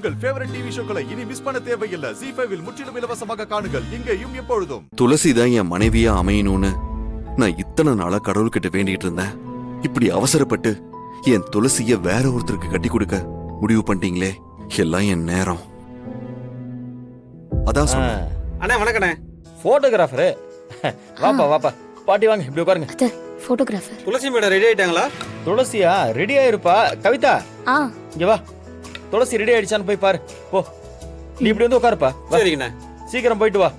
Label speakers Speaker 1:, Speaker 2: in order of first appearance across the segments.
Speaker 1: உங்கள் favourite TV ஷோக்களை இனி miss பண்ண தேவையில்லை. ZEE5 இல் முற்றிலும் இலவசமாக காணுங்கள், இங்கேயும் எப்பொழுதும்.
Speaker 2: துளசி தான் என் மனைவியா அமையணும்னு நான் இத்தனை நாளா கடவுள்கிட்ட வேண்டிட்டு இருந்தேன். இப்படி அவசரப்பட்டு என் துளசிய வேற ஒருத்தருக்கு கட்டி கொடுக்க முடிவு பண்ணிட்டீங்களே, எல்லாம் என் நேரம். அதான் சொன்னேன்.
Speaker 3: அண்ணா வணக்கண்ணே.
Speaker 4: போட்டோகிராஃபரு வாப்பா வாப்பா பாட்டி வாங்க இப்படி உட்காருங்க.
Speaker 5: போட்டோகிராஃபர்
Speaker 3: துளசி மேடம் ரெடி ஆயிட்டாங்களா?
Speaker 4: துளசியா ரெடி ஆயிருப்பா. கவிதா
Speaker 5: ஆ
Speaker 4: இங்க வா. துளசி ரெடி ஆயிடுச்சான்னு போய் பாரு போ. நீ இப்படி வந்து உட்காருப்பா.
Speaker 3: சரிங்கண்ணா.
Speaker 4: சீக்கிரம் போயிட்டு வா.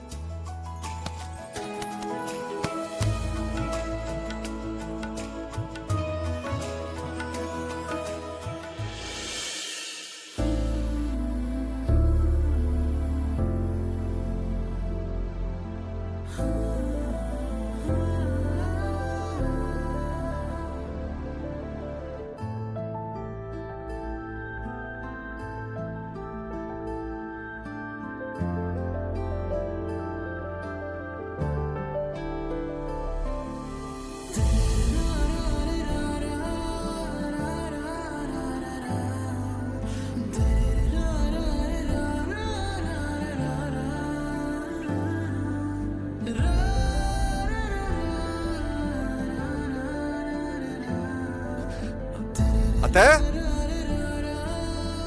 Speaker 1: அத்தை,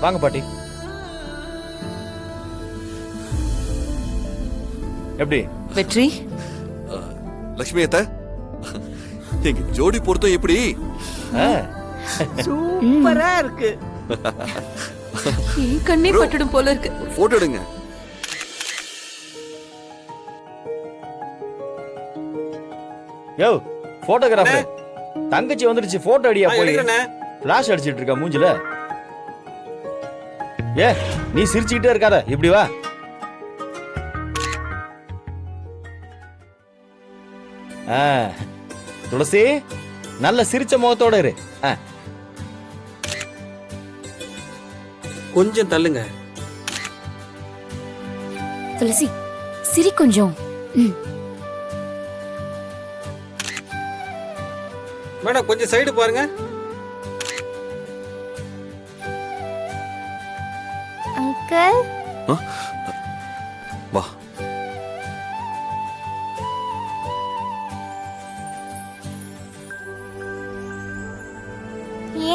Speaker 4: வாங்க பாட்டி. எப்படி
Speaker 5: வெற்றி?
Speaker 2: லட்சுமி அத்தை, எங்க ஜோடி பொருத்தம் எப்படி?
Speaker 6: சூப்பரா இருக்கு.
Speaker 5: என் கண்ணே பட்டுடும் போல இருக்கு.
Speaker 2: போட்டோ எடுங்க.
Speaker 4: யோ போட்டோகிராஃபர், தங்கச்சி வந்துடுச்சு. போட்டோ அடியா போய்.
Speaker 3: எடுக்கிறேண்ணே.
Speaker 4: ஃபிளாஷ் அடிச்சிட்டு இருக்கா மூஞ்சில. ஏ நீ சிரிச்சுக்கிட்டே இருக்காத, இப்படி வா. துளசி நல்ல சிரிச்ச முகத்தோட இரு.
Speaker 3: கொஞ்சம் தள்ளுங்க.
Speaker 5: துளசி சிரி கொஞ்சம்.
Speaker 3: மேடம் கொஞ்சம் சைடு பாருங்க.
Speaker 5: அங்கிள்
Speaker 2: வா.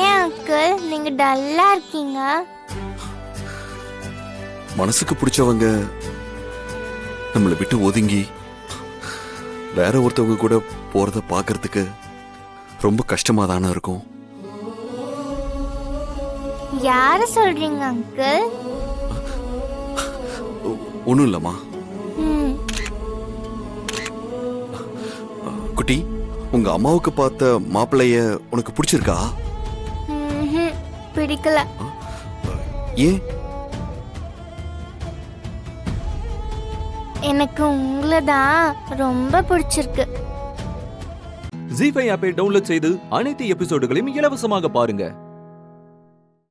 Speaker 7: ஏன் அங்கிள் நீங்க டல்லா இருக்கீங்க?
Speaker 2: மனசுக்கு பிடிச்சவங்க நம்மளை விட்டு ஒதுங்கி வேற ஒருத்தவங்க கூட போறத பாக்குறதுக்கு ரொம்ப கஷ்டமா தானே இருக்கும்.
Speaker 7: யார சொல்றீங்க அங்கிள்?
Speaker 2: ஒண்ணும் இல்லம்மா. குட்டி, உங்க அம்மாவுக்கு பார்த்த மாப்பிள்ளைய உனக்கு பிடிச்சிருக்கா?
Speaker 7: பிடிக்கல.
Speaker 2: ஏன்?
Speaker 7: எனக்கு உங்களை தான் ரொம்ப பிடிச்சிருக்கு.
Speaker 8: ZEE5 ஆப்பை டவுன்லோட் செய்து அனைத்து எபிசோடுகளையும் இலவசமாக பாருங்க.